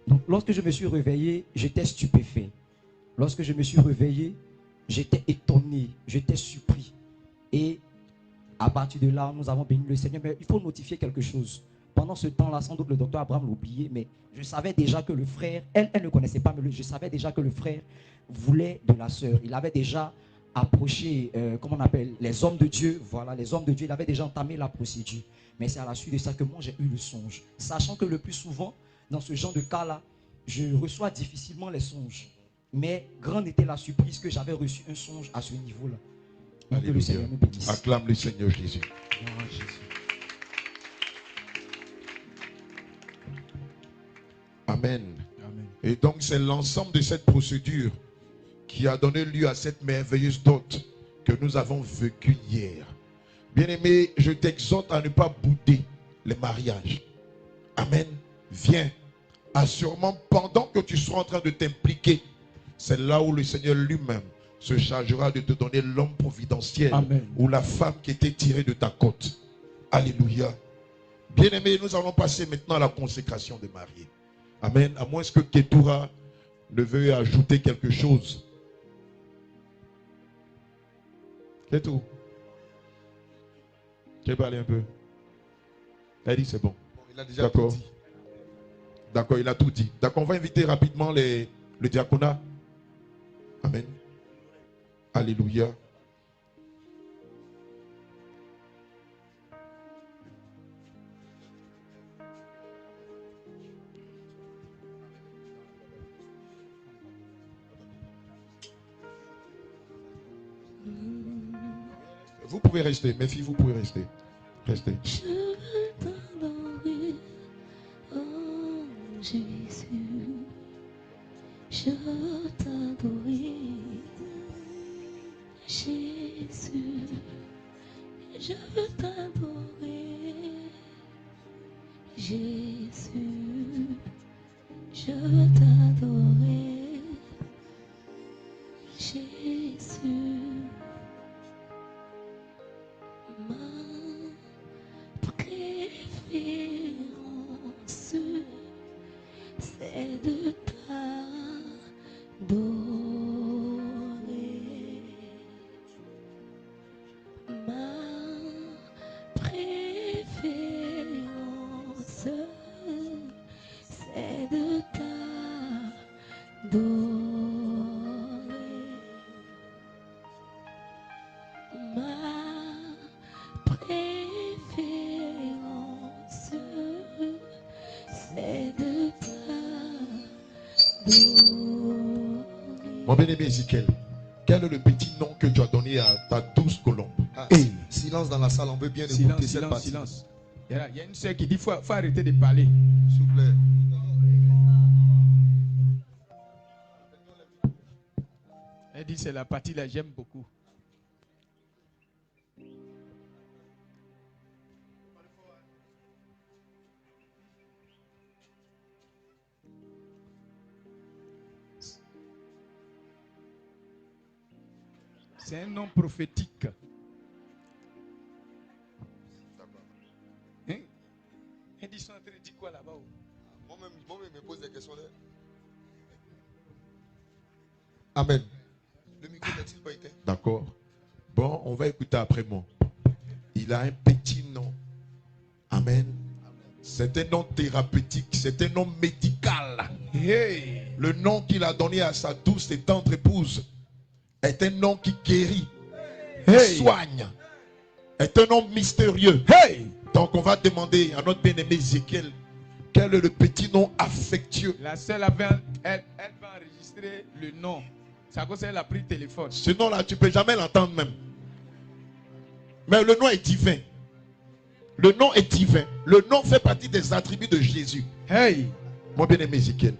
Donc lorsque je me suis réveillé, j'étais stupéfait. Lorsque je me suis réveillé, j'étais étonné, j'étais surpris. Et à partir de là, nous avons béni le Seigneur. Mais il faut notifier quelque chose. Pendant ce temps-là, sans doute le docteur Abraham l'a oublié, mais je savais déjà que le frère, elle ne connaissait pas, mais je savais déjà que le frère voulait de la sœur. Il avait déjà approché, comment on appelle, les hommes de Dieu. Voilà, les hommes de Dieu, il avait déjà entamé la procédure. Mais c'est à la suite de ça que moi j'ai eu le songe. Sachant que le plus souvent, dans ce genre de cas-là, je reçois difficilement les songes. Mais grande était la surprise que j'avais reçu un songe à ce niveau-là. Que le Seigneur me bénisse. Acclame le Seigneur Jésus. Gloire à Jésus. Amen. Amen. Et donc c'est l'ensemble de cette procédure qui a donné lieu à cette merveilleuse dot que nous avons vécue hier. Bien-aimé, je t'exhorte à ne pas bouder les mariages. Amen. Viens. Assurément, pendant que tu seras en train de t'impliquer, c'est là où le Seigneur lui-même se chargera de te donner l'homme providentiel. Amen. Ou la femme qui était tirée de ta côte. Alléluia. Bien-aimé, nous allons passer maintenant à la consécration des mariés. Amen. À moins que Ketura ne veuille ajouter quelque chose. C'est tout. Tu veux parler un peu? Elle dit c'est bon. Il a déjà tout dit. D'accord, il a tout dit. D'accord, on va inviter rapidement le diaconat. Amen. Alléluia. Vous pouvez rester, mes filles, vous pouvez rester. Restez. Je veux t'adorer, oh Jésus. Je veux t'adorer, Jésus. Je veux t'adorer, Jésus. je veux t'adorer, Jésus. Ma préférence, c'est de t'adorer. Ma préférence, c'est de t'adorer. Ma préférence, c'est de t'adorer. Mon bien-aimé Ézéchiel, quel est le petit nom que tu as donné à ta douce colombe? Silence dans la salle, on veut bien écouter Silence, cette silence, partie. silence. Il y a une soeur qui dit faut arrêter de parler. S'il vous plaît. Elle dit c'est la partie là, j'aime beaucoup. C'est un nom prophétique. Hein? Elle dit, ils sont en train de dire quoi là-bas? Moi-même, je me pose des questions. Amen. Le micro n'a-t-il pas été? D'accord. Bon, on va écouter après moi. Il a un petit nom. Amen. C'est un nom thérapeutique. C'est un nom médical. Hey. Le nom qu'il a donné à sa douce et tendre épouse est un nom qui guérit, Hey. soigne. Est un nom mystérieux. Hey. Donc on va demander à notre bien-aimé Ézéchiel quel est le petit nom affectueux. La seule elle va enregistrer le nom. C'est à cause qu'elle a pris le téléphone. Ce nom-là, tu ne peux jamais l'entendre même. Mais le nom est divin. Le nom est divin. Le nom fait partie des attributs de Jésus. Hey. Mon bien-aimé Ézéchiel,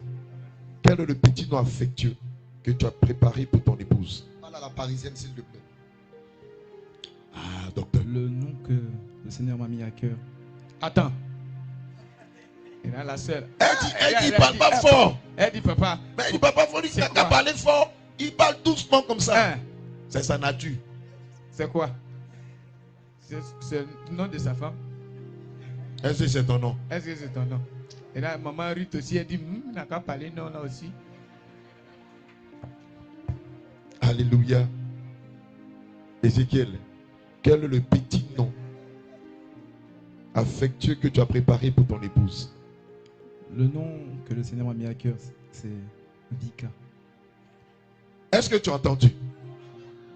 quel est le petit nom affectueux que tu as préparé pour ton épouse? Parle à la parisienne, s'il te plaît. Ah, docteur. Le nom que le Seigneur m'a mis à cœur. Attends. Et là, la soeur. Elle dit, parle pas fort. Elle dit, papa. Mais il ne parle pas fort, il n'a qu'à parler fort. Il parle doucement comme ça. Hein? C'est sa nature. C'est quoi? C'est le nom de sa femme? Est-ce que c'est ton nom? Est-ce que c'est ton nom? Et là, maman Ruth aussi, elle dit, il n'a qu'à parler non là aussi. Alléluia. Ézéchiel, quel est le petit nom affectueux que tu as préparé pour ton épouse? Le nom que le Seigneur m'a mis à cœur, c'est Vika. Est-ce que tu as entendu?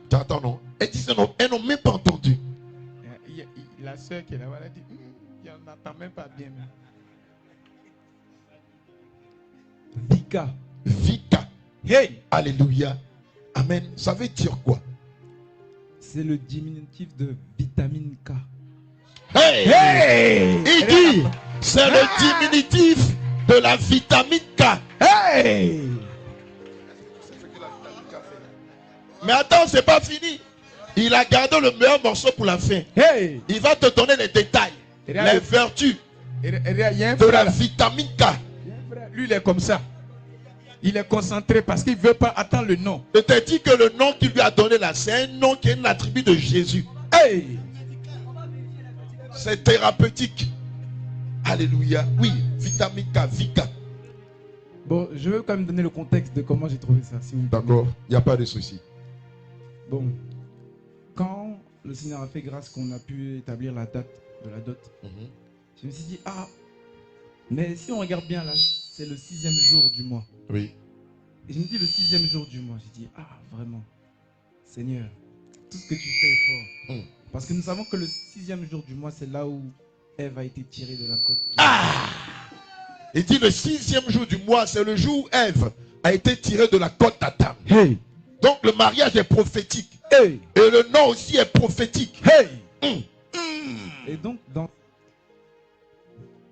Tu entends, non? Elle dit ce nom, elles n'ont même pas entendu. La soeur qui est là-bas, elle dit, il n'entend même pas bien. Vika. Vika. Hey! Alléluia. Amen. Ça veut dire quoi? C'est le diminutif de vitamine K. Hey! Hey! Il dit, c'est le diminutif de la vitamine K. Hey! Mais attends, c'est pas fini. Il a gardé le meilleur morceau pour la fin. Hey! Il va te donner les détails, les vertus de la vitamine K. Lui, il est comme ça. Il est concentré parce qu'il ne veut pas attendre le nom. Je te dis que le nom qu'il lui a donné là, c'est un nom qui est un attribut de Jésus. Hey! C'est thérapeutique. Alléluia. Oui, vitamine K, Vika. Bon, je veux quand même donner le contexte de comment j'ai trouvé ça. Si D'accord, il n'y a pas de souci. Bon, quand le Seigneur a fait grâce qu'on a pu établir la date de la dot, je me suis dit, ah, mais si on regarde bien là, c'est le 6e jour du mois. Oui. Et je me dis le 6e jour du mois, j'ai dit, ah, vraiment, Seigneur, tout ce que tu fais est fort. Parce que nous savons que le 6e jour du mois, c'est là où Ève a été tirée de la côte. Ah! Il dit le 6e jour du mois, c'est le jour où Ève a été tirée de la côte d'Adam. Hey! Donc le mariage est prophétique. Hey! Et le nom aussi est prophétique. Hey! Et donc,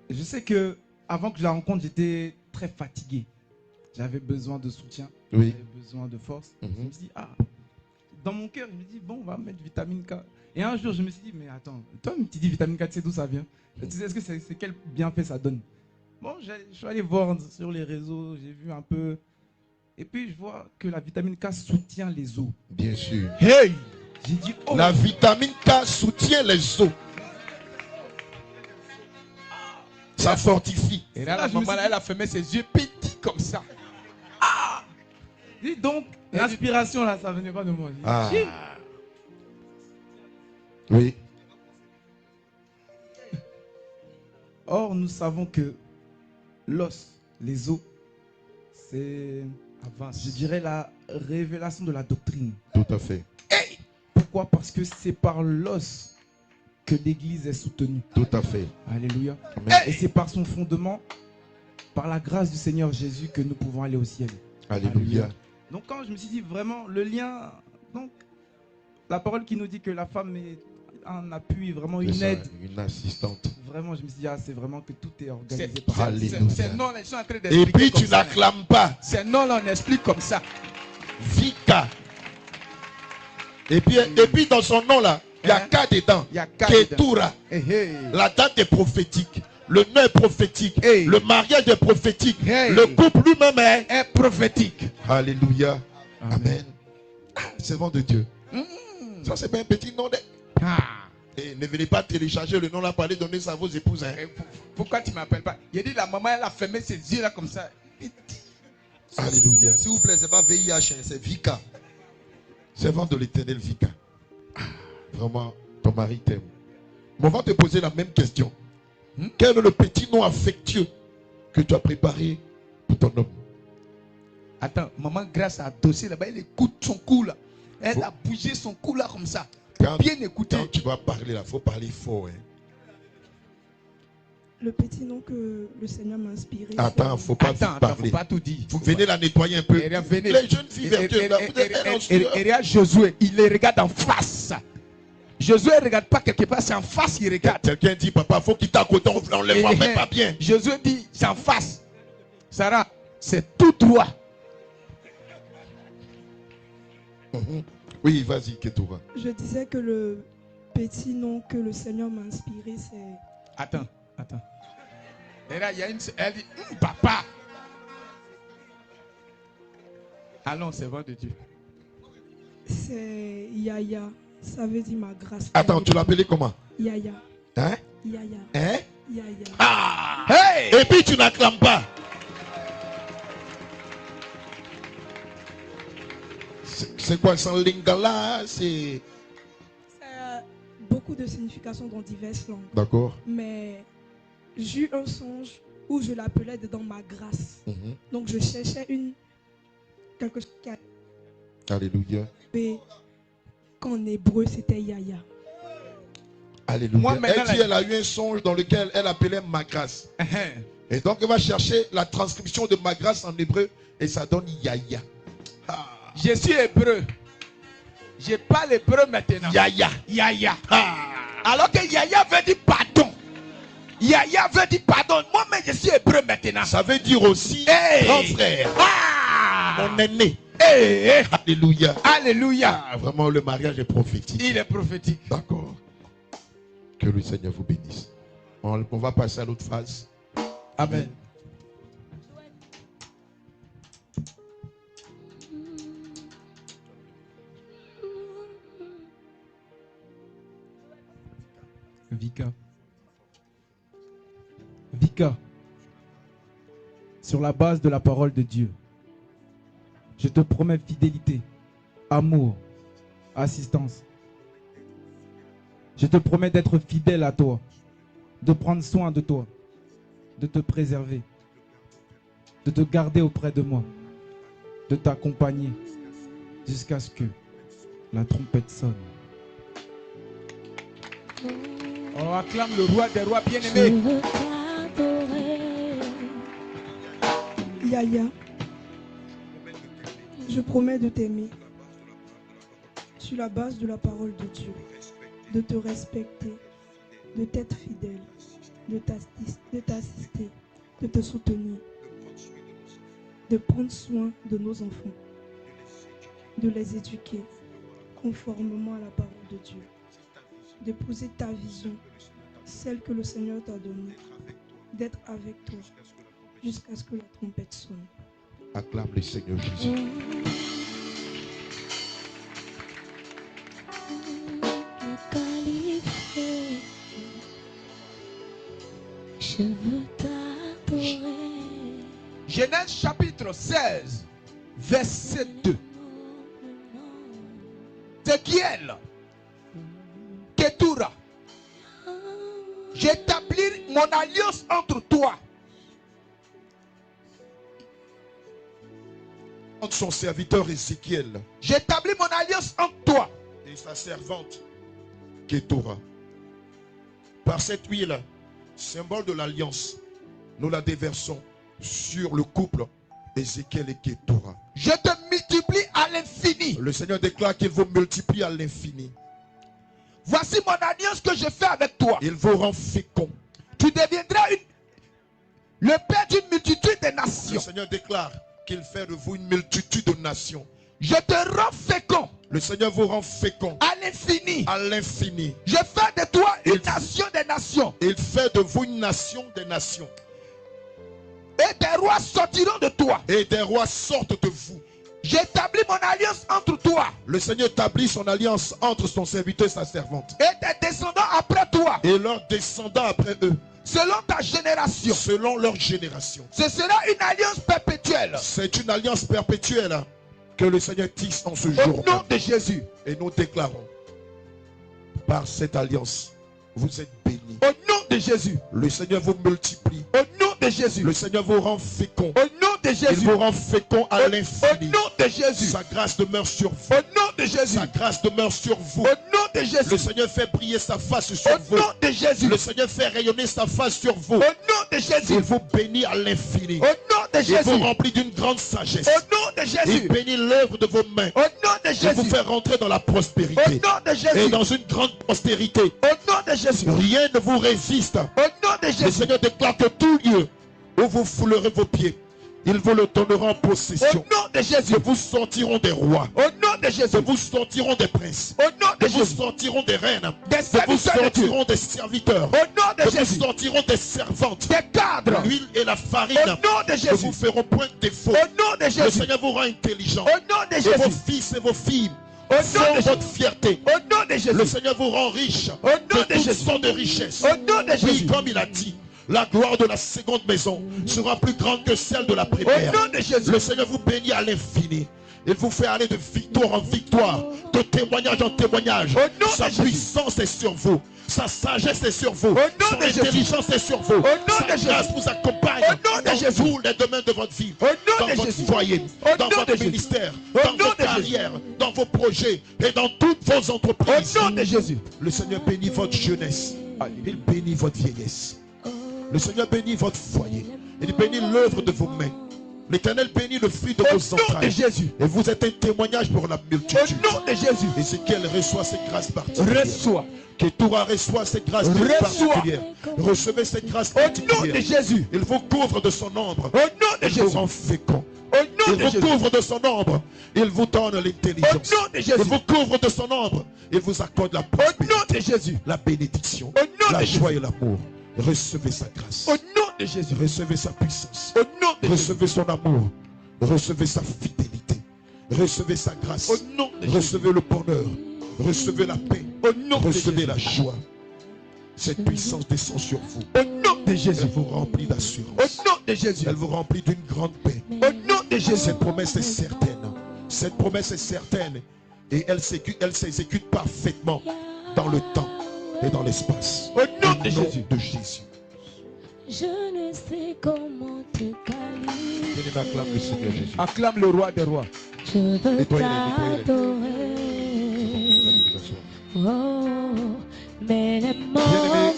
je sais que avant que je la rencontre, j'étais très fatigué. J'avais besoin de soutien. Oui. J'avais besoin de force. Je me suis dit, ah, dans mon cœur, je me dis, bon, on va mettre vitamine K. Et un jour, je me suis dit, mais attends, toi, tu dis vitamine K, tu sais d'où ça vient? Tu sais, est-ce que c'est quel bienfait ça donne? Bon, je suis allé voir sur les réseaux, j'ai vu un peu. Et puis je vois que la vitamine K soutient les os. Bien sûr. Hey! J'ai dit, oh! La vitamine K soutient les os. Ça fortifie. Et là, la maman, elle a fermé ses yeux petits comme ça. Dis donc, l'inspiration là, ça venait pas de moi. Ah. Oui. Or, nous savons que l'os, les os, c'est, je dirais, la révélation de la doctrine. Tout à fait. Pourquoi? Parce que c'est par l'os que l'Église est soutenue. Tout à fait. Alléluia. Amen. Et c'est par son fondement, par la grâce du Seigneur Jésus, que nous pouvons aller au ciel. Alléluia. Donc quand je me suis dit vraiment, le lien, donc la parole qui nous dit que la femme est un appui, vraiment une aide. Une assistante. Vraiment, je me suis dit, c'est vraiment que tout est organisé C'est par Alléluia. non, ils sont en train Et d'expliquer puis comme tu ça. n'acclames pas. C'est non, là, on explique comme ça. Vika. Et puis dans son nom là, il y a K dedans. Il y a K dedans. Ketura. Hey, hey. La date est prophétique. Le nom est prophétique. Hey. Le mariage est prophétique. Hey. Le couple lui-même est Est prophétique. Alléluia. Amen. C'est bon de Dieu. Ça, c'est pas un petit nom. Et ne venez pas télécharger le nom là pour aller donner ça à vos épouses. Hein. Pourquoi tu ne m'appelles pas? Il a dit la maman, elle a fermé ses yeux là comme ça. Alléluia. S'il vous plaît, c'est pas VIH, hein, c'est Vika. Servant de l'éternel Vika. Vraiment, ton mari t'aime. Mais on va te poser la même question. Quel est le petit nom affectueux que tu as préparé pour ton homme? Attends, maman, grâce à dossier là-bas, elle écoute son cou là. Elle a bougé son cou là comme ça. Bien écouter. Quand tu vas parler là, il faut parler fort. Hein. Le petit nom que le Seigneur m'a inspiré. Attends, il ne faut pas parler. Faut pas tout dire. Vous venez la nettoyer un peu. Venez. Les jeunes filles vertueuses là, vous êtes Et regarde Josué, il les regarde en face. Josué ne regarde pas quelque part, c'est en face qu'il regarde. Quelqu'un dit, papa, il faut qu'il t'a à côté, on ne les voit même pas bien. Josué dit, c'est en face. Sarah, c'est tout droit. Oui, vas-y, Ketura. Je disais que le petit nom que le Seigneur m'a inspiré, c'est... Attends. Et là, il y a une... Elle dit, papa. Allons, c'est vrai de Dieu. C'est Yaya. Ça veut dire ma grâce. Attends, tu l'appelais comment? Yaya. Hein? Yaya. Hein? Yaya. Ah! Hey! Et puis tu n'acclames pas. C'est quoi ça, lingala? C'est... Ça a beaucoup de significations dans diverses langues. D'accord. Mais j'ai eu un songe où je l'appelais dedans ma grâce. Donc je cherchais quelque chose qui a... Alléluia. Qu'en hébreu c'était Yaya. Alléluia. Moi, Elle a eu un songe dans lequel elle appelait ma grâce. Et donc elle va chercher la transcription de ma grâce en hébreu et ça donne Yaya. Je suis hébreu. Je parle hébreu maintenant. Yaya. Yaya. Alors que Yaya veut dire pardon. Yaya veut dire pardon. Moi-même, je suis hébreu maintenant. Ça veut dire aussi grand frère. Mon aîné. Alléluia. Alléluia. Vraiment, le mariage est prophétique. Il est prophétique. D'accord. Que le Seigneur vous bénisse. On va passer à l'autre phase. Amen. Vika, sur la base de la parole de Dieu, je te promets fidélité, amour, assistance. Je te promets d'être fidèle à toi, de prendre soin de toi, de te préserver, de te garder auprès de moi, de t'accompagner jusqu'à ce que la trompette sonne. On acclame le roi des rois bien-aimés. Yaya, je promets de t'aimer sur la base de la parole de Dieu, de te respecter, de t'être fidèle, de t'assister, de te soutenir, de prendre soin de nos enfants, de les éduquer conformément à la parole de Dieu, d'épouser ta vision, celle que le Seigneur t'a donnée, d'être avec toi jusqu'à ce que la trompette sonne. Acclame le Seigneur Jésus. Je veux t'adorer. Genèse chapitre 16, verset 2. Ézéchiel, Ketura, j'établis mon alliance entre toi. Entre son serviteur Ézéchiel. J'établis mon alliance entre toi. Et sa servante Ketura. Par cette huile, symbole de l'alliance, nous la déversons sur le couple Ézéchiel et Ketura. Je te multiplie à l'infini. Le Seigneur déclare qu'il vous multiplie à l'infini. Voici mon alliance que je fais avec toi. Il vous rend fécond. Tu deviendras le père d'une multitude de nations. Le Seigneur déclare qu'il fait de vous une multitude de nations. Je te rends fécond. Le Seigneur vous rend fécond. À l'infini. À l'infini. Je fais de toi une nation des nations. Il fait de vous une nation des nations. Et des rois sortiront de toi. Et des rois sortent de vous. J'établis mon alliance entre toi. Le Seigneur établit son alliance entre son serviteur et sa servante. Et tes descendants après toi. Et leurs descendants après eux. Selon ta génération. Selon leur génération. Ce sera une alliance perpétuelle. C'est une alliance perpétuelle que le Seigneur tisse en ce jour. Au nom de Jésus. Et nous déclarons, par cette alliance, vous êtes bénis. Au nom de Jésus. Le Seigneur vous multiplie. Au nom de Jésus. Le Seigneur vous rend fécond. Au nom de Jésus. Il vous rend fécond à l'infini. Au nom de Jésus. Sa grâce demeure sur vous. Au nom de Jésus. Sa grâce demeure sur vous. Au nom de Jésus. Le Seigneur fait briller sa face sur vous. Au nom de Jésus. Le Seigneur fait rayonner sa face sur vous. Au nom de Jésus. Il vous bénit à l'infini. Au nom de Jésus. Il vous remplit d'une grande sagesse. Au nom de Jésus. Il bénit l'œuvre de vos mains. Au nom de Jésus. Il vous fait rentrer dans la prospérité. Au nom de Jésus. Et dans une grande postérité. Au nom de Jésus. Rien ne vous résiste. Au nom de Jésus. Le Seigneur déclare que tout lieu où vous foulerez vos pieds, il vous le donnera en possession. Au nom de Jésus. Vous sortiront des rois. Au nom de Jésus. Vous sortiront des princes. Au nom de vous Jésus. sortiront des reines. Des vous serviteurs. sortiront des serviteurs. Au nom de Jésus. Vous sortiront des servantes. Des cadres. L'huile et la farine. Au nom de Jésus. Ne vous feront point de défaut. Au nom de Jésus. Le Seigneur vous rend intelligent. Au nom de Et Jésus. vos fils et vos filles Au nom de votre Jésus. fierté. Au nom de Jésus. Le Seigneur vous rend riche. Au nom de toutes Jésus. sortes de richesses. Au nom de Oui, Jésus. comme il a dit. La gloire de la seconde maison sera plus grande que celle de la première. Au nom de Jésus. Le Seigneur vous bénit à l'infini. Il vous fait aller de victoire en victoire, de témoignage en témoignage. Au nom Sa de Jésus. puissance est sur vous. Sa sagesse est sur vous. nom Son de Jésus. intelligence est sur vous. nom Sa de grâce Jésus. vous accompagne Au nom de dans Jésus. tous les domaines de votre vie. Au nom Dans de votre Jésus. foyer, Au dans nom de votre Jésus. ministère, Au dans nom vos de Jésus. carrières, dans vos projets et dans toutes vos entreprises. Au nom de Jésus. Le Seigneur bénit votre jeunesse. Il bénit votre vieillesse. Le Seigneur bénit votre foyer. Il bénit l'œuvre de vos mains. L'Éternel bénit le fruit de Au vos nom de entrailles. Jésus. Et vous êtes un témoignage pour la Au multitude. nom de Jésus. Ézéchiel reçoit cette grâce particulière. Reçois. Ketura reçoit cette grâce Reçois. particulière. Recevez cette grâce Au nom particulière. de Jésus. Il vous couvre de son ombre. Au nom de Il vous Jésus. rend fécond. Au nom Il de vous Jésus. couvre de son ombre. Il vous donne Au l'intelligence. nom de Il Jésus. vous couvre de son ombre. Il vous accorde la Au prospérité, nom de Jésus. la bénédiction, Au nom la de joie Jésus. et l'amour. Recevez sa grâce. Au nom de Jésus. Recevez sa puissance. Au nom de Jésus. Recevez son amour. Recevez sa fidélité. Recevez sa grâce. Au nom de Jésus. Recevez le bonheur. Recevez la paix. Au nom de Recevez Jésus. la joie. Cette puissance descend sur vous. Au nom de Jésus. Elle vous remplit Au d'assurance. nom de Jésus. Elle vous remplit d'une grande paix. Au nom de Jésus. Cette promesse est certaine. Cette promesse est certaine. Et elle s'exécute parfaitement dans le temps et dans l'espace. Au nom de Au nom Jésus. de Jésus. Je ne sais comment te qualifier. Venez m'acclamer le Seigneur Jésus. Acclame le roi des rois. Je veux Nettoyez-les. t'adorer. Oh, mais les mots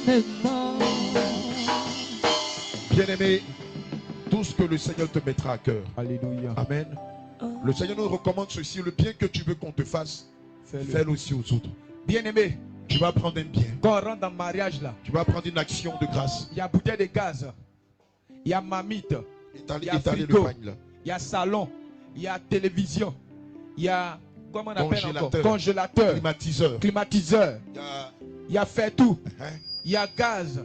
me manquent. Bien-aimé, tout ce que le Seigneur te mettra à cœur. Alléluia. Amen. Le Seigneur nous recommande ceci. Le bien que tu veux qu'on te fasse, fais-le aussi aux autres. Bien-aimé, Tu vas prendre un bien. quand on rentre dans le mariage là, Tu vas prendre une action de grâce. il y a bouteille de gaz, il y a marmite, Étaler, Il y a étaler le frigo. bagne là. il y a salon, il y a télévision, il y a, comment on appelle encore, Congélateur. congélateur, Climatiseur. climatiseur, Il y a, il y a fait tout, hein, il y a gaz,